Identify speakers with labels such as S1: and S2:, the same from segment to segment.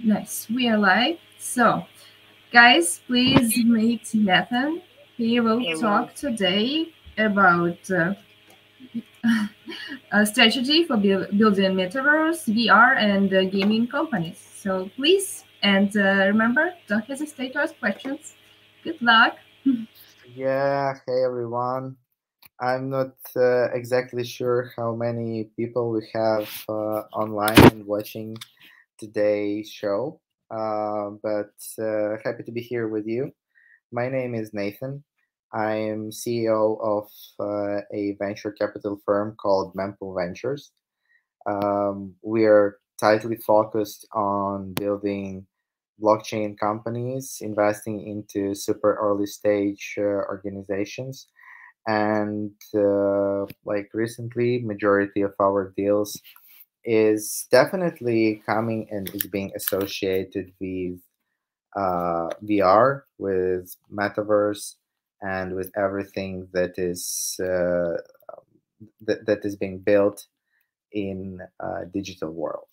S1: Nice. We are live. So, guys, please meet Nathan. He will
S2: Hello.
S1: talk today about a strategy for building Metaverse, VR, and gaming companies. So, please, and remember, don't hesitate to ask questions. Good luck.
S2: Yeah, hey everyone. I'm not exactly sure how many people we have online and watching today's show, but happy to be here with you. My name is Nathan. I am CEO of a venture capital firm called Mempool Ventures. We are tightly focused on building blockchain companies, investing into super early stage organizations, and like recently, majority of our deals is definitely coming and is being associated with VR, with Metaverse, and with everything that is that is being built in digital world.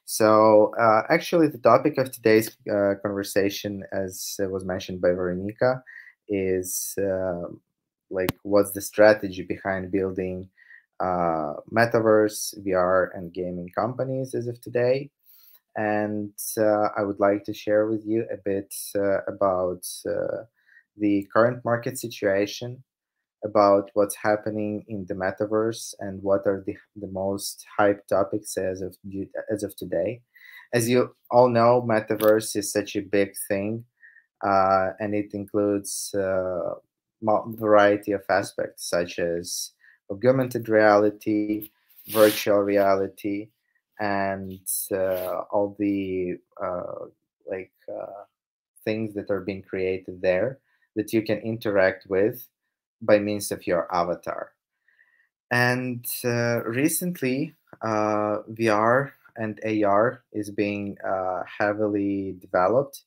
S2: So actually, the topic of today's conversation, as was mentioned by Veronica, is like what's the strategy behind building metaverse, VR, and gaming companies as of today. And I would like to share with you a bit about the current market situation, about what's happening in the metaverse and what are the most hyped topics as of today. As you all know, metaverse is such a big thing, and it includes variety of aspects such as augmented reality, virtual reality, and all the like things that are being created there that you can interact with by means of your avatar. And recently, VR and AR is being heavily developed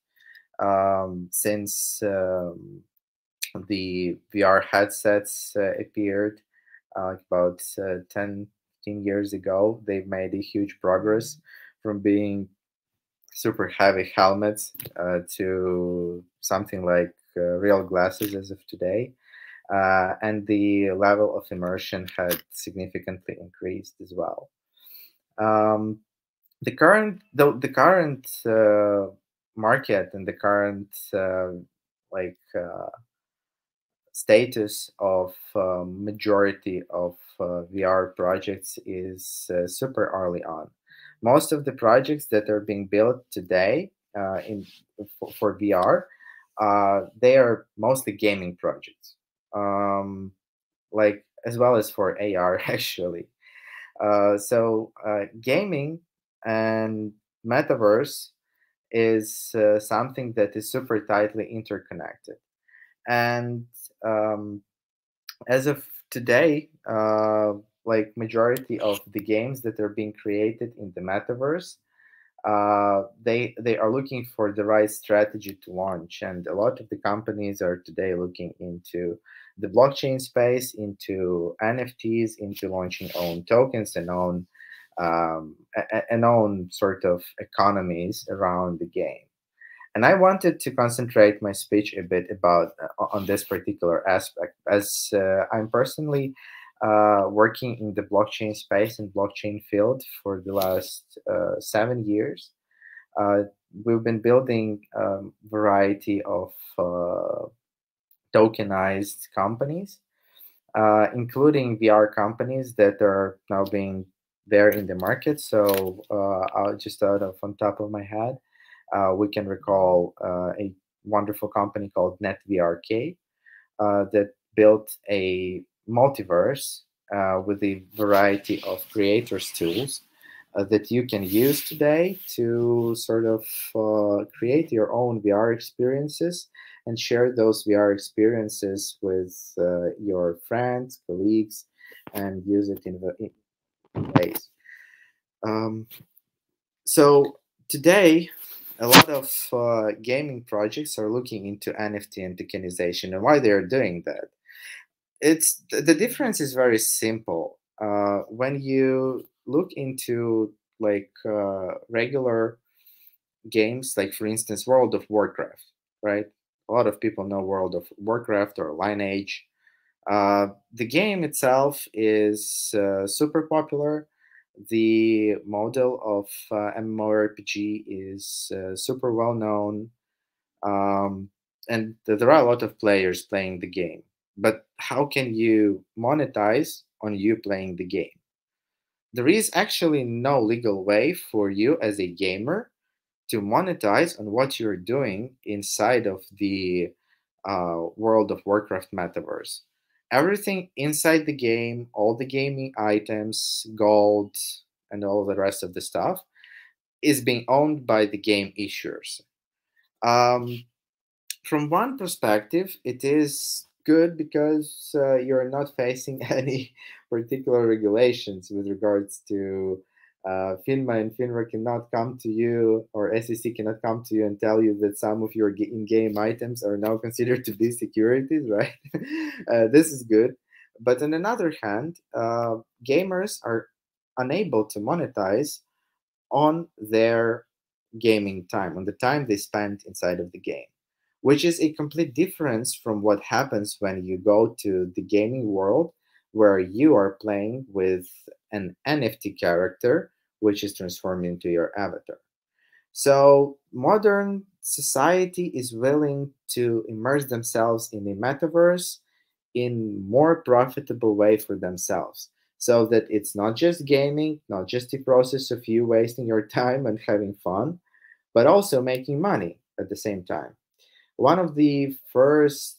S2: since the VR headsets appeared about 10, 15 years ago. They've made a huge progress from being super heavy helmets to something like real glasses as of today. And the level of immersion had significantly increased as well. Um, the current market and the current status of majority of VR projects is super early on. Most of the projects that are being built today for VR, they are mostly gaming projects, um, like as well as for AR actually. So gaming and metaverse is something that is super tightly interconnected. And um, as of today, like majority of the games that are being created in the metaverse, they are looking for the right strategy to launch, and a lot of the companies are today looking into the blockchain space, into NFTs, into launching own tokens and own sort of economies around the game. And I wanted to concentrate my speech a bit about on this particular aspect, as I'm personally working in the blockchain space and blockchain field for the last 7 years. Uh, we've been building variety of tokenized companies, including VR companies that are now being there in the market. So I'll just out of on top of my head, we can recall a wonderful company called NetVRK that built a multiverse with a variety of creators tools that you can use today to sort of create your own VR experiences and share those VR experiences with your friends, colleagues, and use it in ways. Um, so today, a lot of gaming projects are looking into NFT and tokenization, and why they are doing that. It's the difference is very simple. When you look into like regular games, like for instance, World of Warcraft, right? A lot of people know World of Warcraft or Lineage. The game itself is super popular. The model of MMORPG is super well known, and there are a lot of players playing the game. But how can you monetize on you playing the game? There is actually no legal way for you as a gamer to monetize on what you're doing inside of the World of Warcraft metaverse. Everything inside the game, all the gaming items, gold, and all the rest of the stuff is being owned by the game issuers. Um, from one perspective, it is good because you're not facing any particular regulations with regards to FINMA, and FINRA cannot come to you, or SEC cannot come to you and tell you that some of your in-game items are now considered to be securities, right? This is good. But on another hand, gamers are unable to monetize on their gaming time, on the time they spend inside of the game, which is a complete difference from what happens when you go to the gaming world where you are playing with an NFT character, which is transformed into your avatar. So, modern society is willing to immerse themselves in a metaverse in more profitable way for themselves, so that it's not just gaming, not just the process of you wasting your time and having fun, but also making money at the same time. One of the first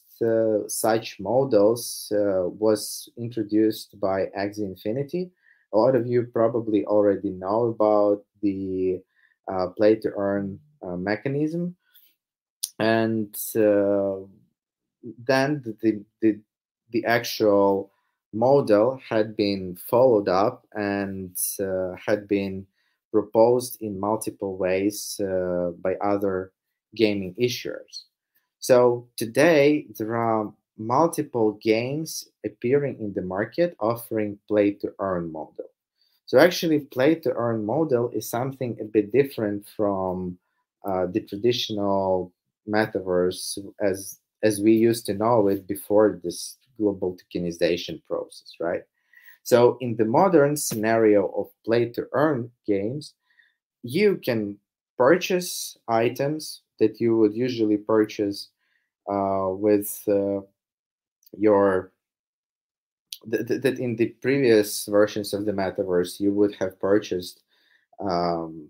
S2: such models was introduced by Axie Infinity. A lot of you probably already know about the play to earn mechanism. And then the actual model had been followed up and had been proposed in multiple ways by other gaming issuers. So today there are multiple games appearing in the market offering play to earn model. So actually play to earn model is something a bit different from the traditional metaverse as we used to know it before this global tokenization process, right? So in the modern scenario of play to earn games, you can purchase items that you would usually purchase with your that in the previous versions of the metaverse you would have purchased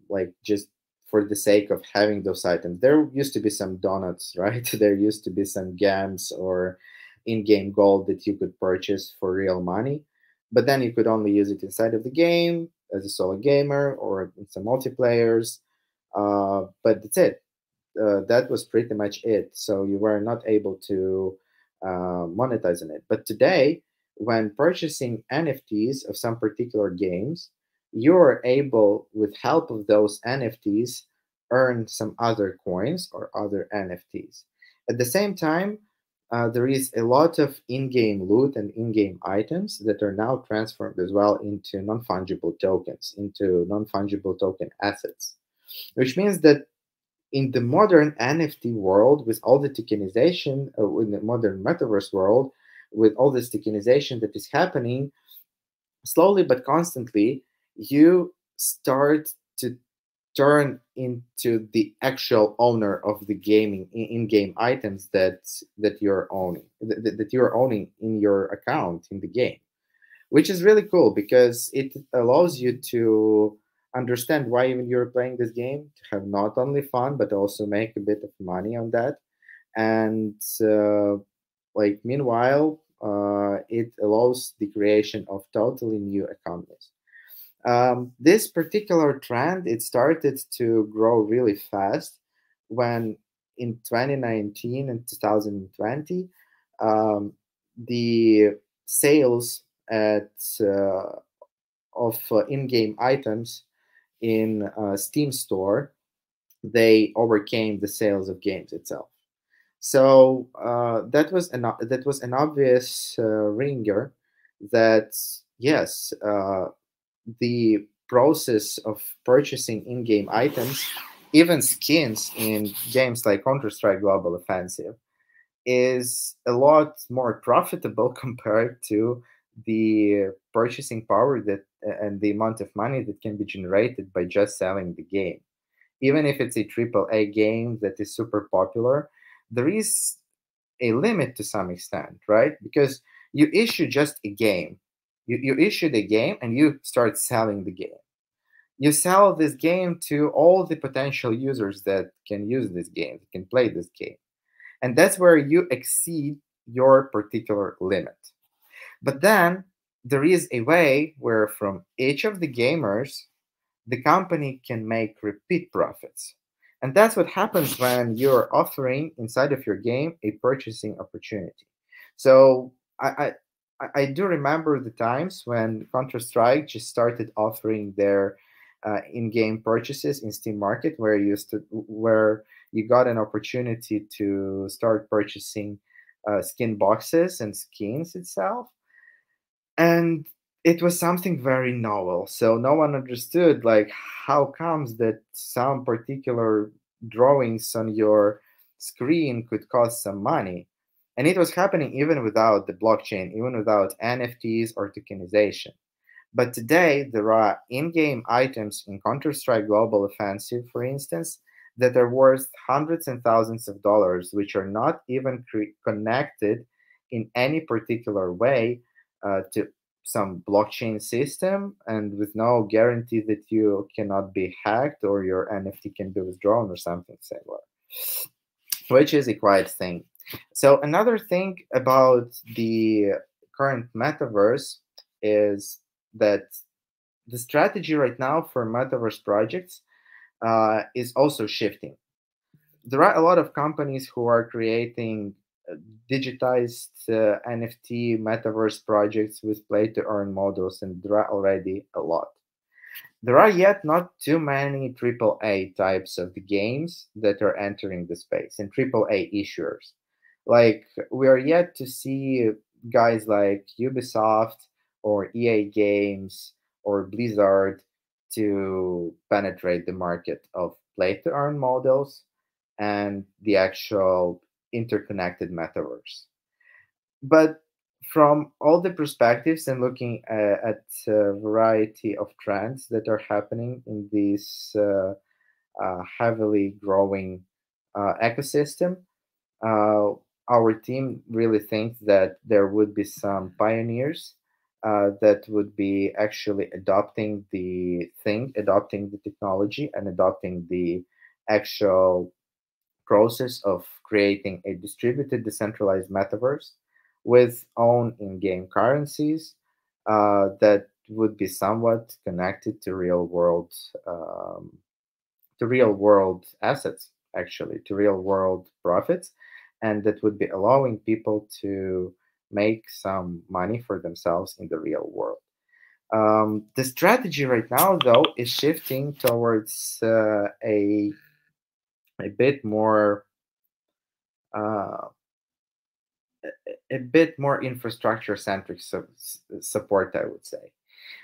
S2: like just for the sake of having those items. There used to be some donuts, right? There used to be some gams or in-game gold that you could purchase for real money, but then you could only use it inside of the game as a solo gamer or in some multiplayers. But that's it. That was pretty much it. So you were not able to monetize on it. But today, when purchasing NFTs of some particular games, you're able, with help of those NFTs, earn some other coins or other NFTs. At the same time, there is a lot of in-game loot and in-game items that are now transformed as well into non-fungible tokens, into non-fungible token assets, which means that in the modern NFT world, with all the tokenization, in the modern metaverse world, with all this tokenization that is happening, slowly but constantly, you start to turn into the actual owner of the gaming in-game items that you're owning, that you're owning in your account in the game, which is really cool because it allows you to understand why even you're playing this game, to have not only fun but also make a bit of money on that. And like meanwhile, it allows the creation of totally new economies. This particular trend, it started to grow really fast when in 2019 and 2020 the sales at of in-game items in Steam store, they overcame the sales of games itself. So that was an obvious ringer that yes, the process of purchasing in-game items even skins in games like Counter-Strike Global Offensive is a lot more profitable compared to the purchasing power that and the amount of money that can be generated by just selling the game. Even if it's a triple A game that is super popular, there is a limit to some extent, right? Because you issue just a game. You issue the game and you start selling the game. You sell this game to all the potential users that can use this game, that can play this game. And that's where you exceed your particular limit. But then there is a way where from each of the gamers, the company can make repeat profits. And that's what happens when you're offering inside of your game a purchasing opportunity. So I do remember the times when Counter-Strike just started offering their in-game purchases in Steam Market, where you got an opportunity to start purchasing skin boxes and skins itself. And it was something very novel, so no one understood like how comes that some particular drawings on your screen could cost some money. And it was happening even without the blockchain, even without NFTs or tokenization. But today there are in-game items in Counter-Strike Global Offensive, for instance, that are worth hundreds and thousands of dollars, which are not even connected in any particular way to some blockchain system, and with no guarantee that you cannot be hacked or your NFT can be withdrawn or something similar, which is a quiet thing. So another thing about the current metaverse is that the strategy right now for metaverse projects is also shifting. There are a lot of companies who are creating digitized NFT metaverse projects with play to earn models, and there are already a lot. There are yet not too many AAA types of the games that are entering the space and AAA issuers. Like, we are yet to see guys like Ubisoft or EA Games or Blizzard to penetrate the market of play to earn models and the actual interconnected metaverse. But from all the perspectives and looking at a variety of trends that are happening in this heavily growing ecosystem, uh, our team really thinks that there would be some pioneers that would be actually adopting the thing, adopting the technology, and adopting the actual process of creating a distributed, decentralized metaverse with own in-game currencies that would be somewhat connected to real world assets, actually, to real world profits, and that would be allowing people to make some money for themselves in the real world. The strategy right now, though, is shifting towards a bit more uh, a bit more infrastructure centric support, I would say,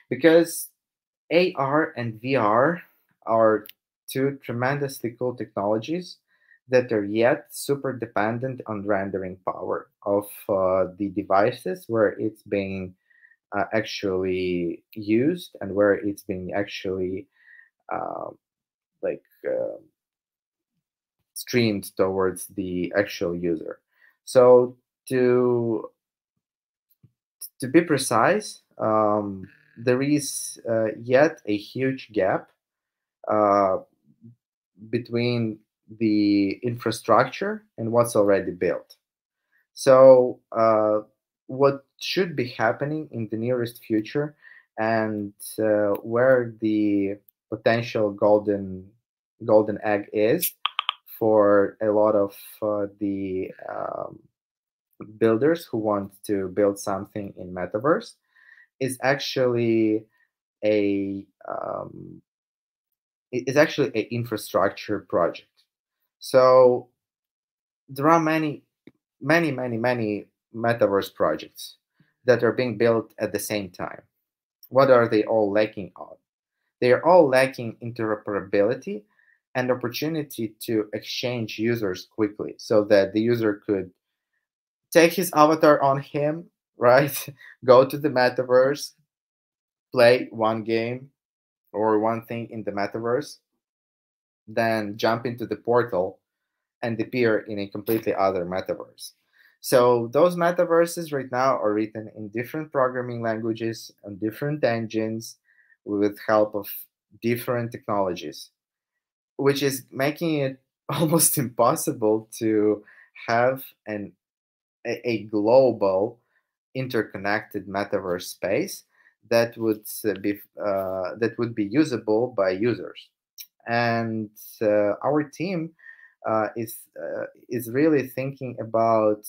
S2: because AR and VR are two tremendously cool technologies that are yet super dependent on rendering power of the devices where it's being actually used and where it's being actually uh, like streamed towards the actual user. So to to be precise, there is yet a huge gap uh, between the infrastructure and what's already built. So, what should be happening in the nearest future, and where the potential golden egg is for a lot of the builders who want to build something in metaverse, is actually a is actually an infrastructure project. So there are many metaverse projects that are being built at the same time. What are they all lacking on? They are all lacking interoperability an opportunity to exchange users quickly, so that the user could take his avatar on him, right? Go to the metaverse, play one game or one thing in the metaverse, then jump into the portal and appear in a completely other metaverse. So those metaverses right now are written in different programming languages on different engines with help of different technologies, which is making it almost impossible to have a global interconnected metaverse space that would be usable by users. And our team is really thinking about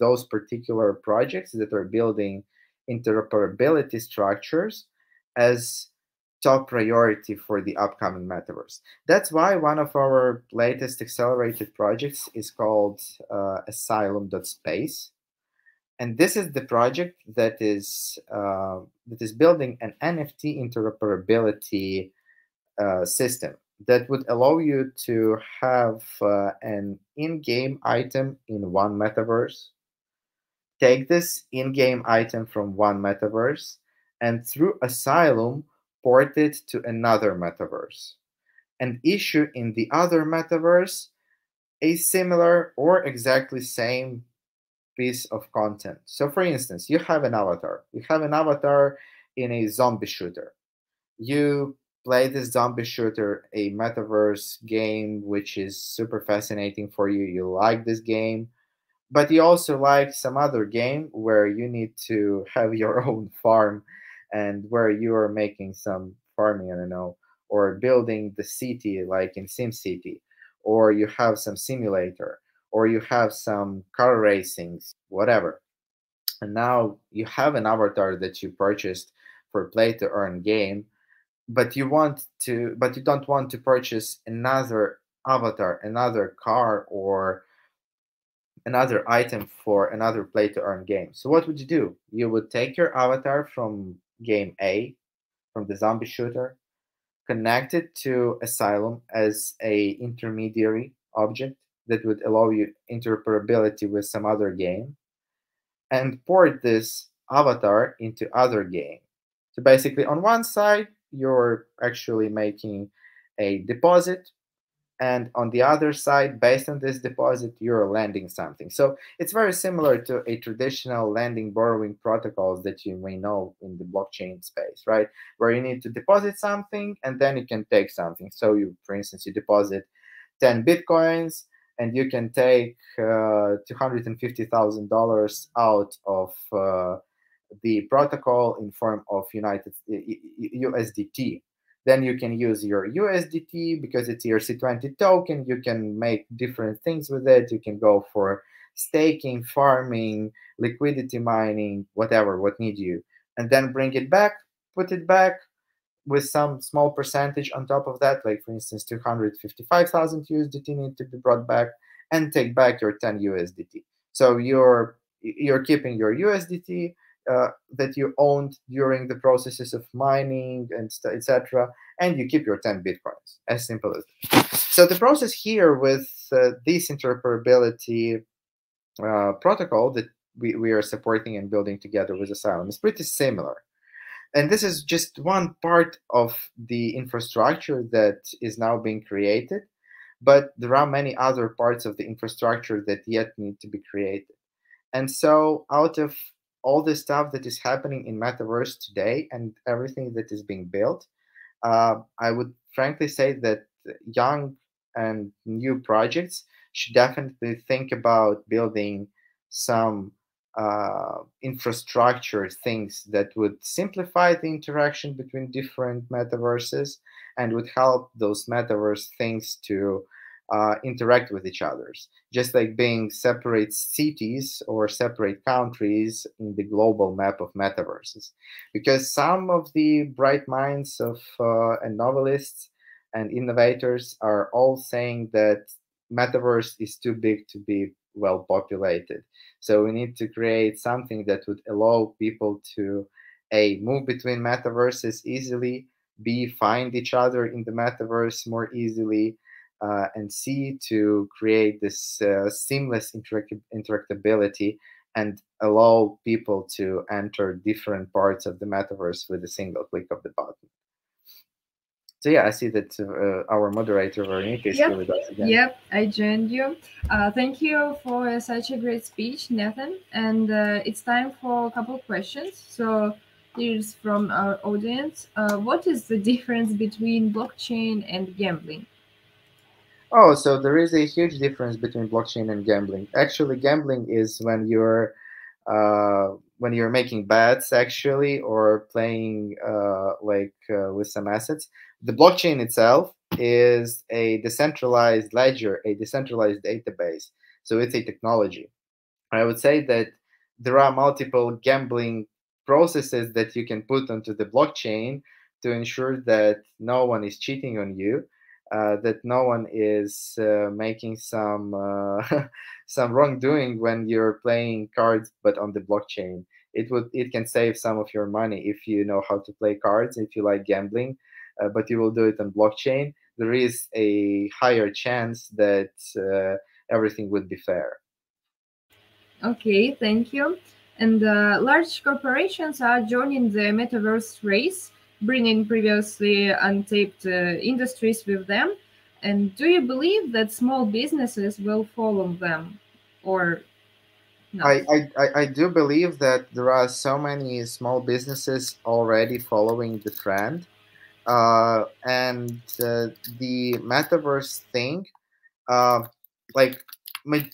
S2: those particular projects that are building interoperability structures as top priority for the upcoming metaverse. That's why one of our latest accelerated projects is called Asylum.space. And this is the project that is building an NFT interoperability system that would allow you to have an in-game item in one metaverse, take this in-game item from one metaverse, and through Asylum, port it to another metaverse, and issue in the other metaverse a similar or exactly same piece of content. So for instance, you have an avatar. You have an avatar in a zombie shooter. You play this zombie shooter, a metaverse game, which is super fascinating for you. You like this game, but you also like some other game where you need to have your own farm and where you are making some farming, I don't know, or building the city like in SimCity, or you have some simulator, or you have some car racings, whatever. And now you have an avatar that you purchased for play to earn game, but you don't want to purchase another avatar, another car, or another item for another play to earn game. So what would you do? You would take your avatar from game A, from the zombie shooter, connect it to Asylum as a intermediary object that would allow you interoperability with some other game, and port this avatar into other game. So basically, on one side, you're actually making a deposit, and on the other side, based on this deposit, you're lending something. So it's very similar to a traditional lending borrowing protocols that you may know in the blockchain space, right? Where you need to deposit something and then you can take something. So you, for instance, you deposit 10 Bitcoins and you can take $250,000 out of the protocol in form of USDT. Then you can use your USDT because it's your C20 token. You can make different things with it. You can go for staking, farming, liquidity mining, whatever, what need you. And then bring it back, put it back with some small percentage on top of that, like for instance, 255,000 USDT need to be brought back, and take back your 10 USDT. So you're keeping your USDT that you owned during the processes of mining and etc., and you keep your 10 bitcoins. As simple as that. So the process here with this interoperability protocol that we are supporting and building together with Asylum is pretty similar. And this is just one part of the infrastructure that is now being created, but there are many other parts of the infrastructure that yet need to be created. And so out of all the stuff that is happening in Metaverse today and everything that is being built, I would frankly say that young and new projects should definitely think about building some infrastructure things that would simplify the interaction between different metaverses and would help those metaverse things to interact with each others, just like being separate cities or separate countries in the global map of metaverses. Because some of the bright minds of and novelists and innovators are all saying that metaverse is too big to be well populated. So we need to create something that would allow people to a move between metaverses easily, B, find each other in the metaverse more easily, and C, to create this seamless interactability and allow people to enter different parts of the metaverse with a single click of the button. So yeah, I see that our moderator Veronica is here
S1: Yep,
S2: with us again.
S1: yep, I joined you. Thank you for such a great speech, Nathan. And it's time for a couple of questions. So here's from our audience. What is the difference between blockchain and gambling?
S2: Oh, so there is a huge difference between blockchain and gambling. Actually, gambling is when you're making bets, actually, or playing with some assets. The blockchain itself is a decentralized ledger, a decentralized database. So it's a technology. I would say that there are multiple gambling processes that you can put onto the blockchain to ensure that no one is cheating on you, that no one is making some some wrongdoing when you're playing cards, but on the blockchain. It can save some of your money if you know how to play cards, if you like gambling, but you will do it on blockchain. There is a higher chance that everything would be fair.
S1: Okay, thank you. And large corporations are joining the metaverse race, bringing previously untapped industries with them. And do you believe that small businesses will follow them or not?
S2: I do believe that there are so many small businesses already following the trend. And the metaverse thing, uh, like my,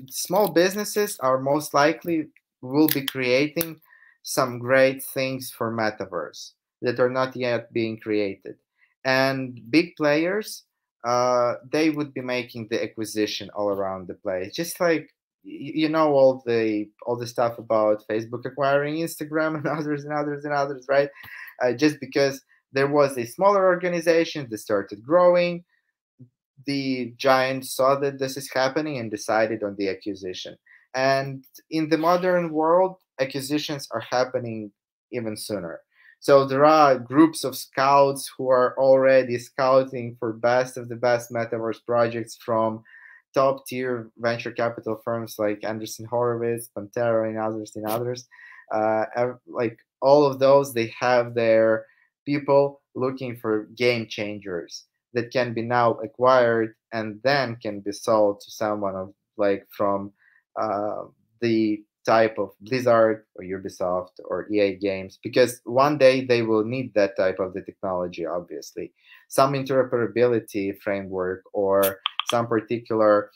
S2: small businesses are most likely will be creating some great things for metaverse that are not yet being created, and big players, they would be making the acquisition all around the place, just like you know all the stuff about Facebook acquiring Instagram and others and others and others, right? Just because there was a smaller organization that started growing, the giants saw that this is happening and decided on the acquisition. And in the modern world, acquisitions are happening even sooner. So there are groups of scouts who are already scouting for best of the best metaverse projects from top tier venture capital firms like Anderson Horowitz, Pantera, and others. Like all of those, they have their people looking for game changers that can be now acquired and then can be sold to someone of like from uh, the type of Blizzard or Ubisoft or EA games, because one day they will need that type of the technology, obviously. Some interoperability framework or some particular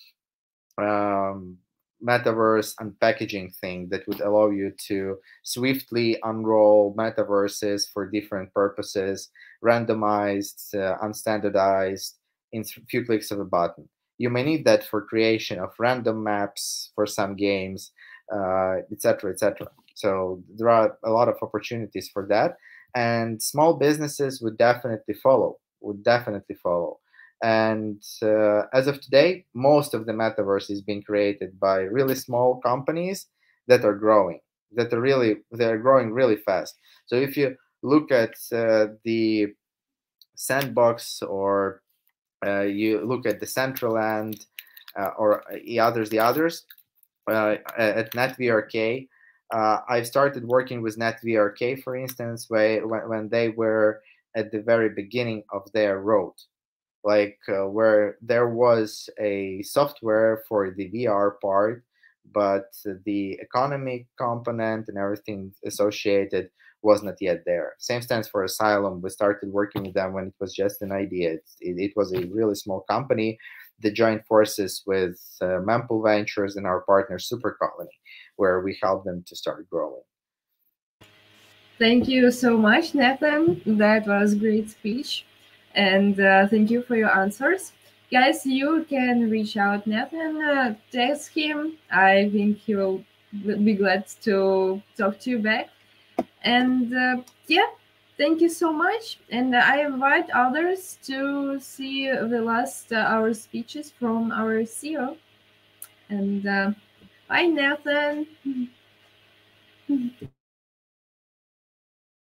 S2: um, metaverse and packaging thing that would allow you to swiftly unroll metaverses for different purposes, randomized, unstandardized, in a few clicks of a button. You may need that for creation of random maps for some games, etc., etc. So there are a lot of opportunities for that, and small businesses would definitely follow. Would definitely follow. And as of today, most of the metaverse is being created by really small companies that are growing, they're growing really fast. So if you look at the sandbox, or you look at the Decentraland, or the others at NetVRK. I started working with NetVRK, for instance, when they were at the very beginning of their road, like where there was a software for the VR part, but the economic component and everything associated was not yet there. Same stands for Asylum. We started working with them when it was just an idea. It was a really small company that joined forces with Mempool Ventures and our partner Super Colony, where we helped them to start growing.
S1: Thank you so much, Nathan. That was a great speech. And thank you for your answers. Guys, you can reach out Nathan, text him. I think he will be glad to talk to you back. And yeah, thank you so much. And I invite others to see the last hour speeches from our CEO. And bye, Nathan.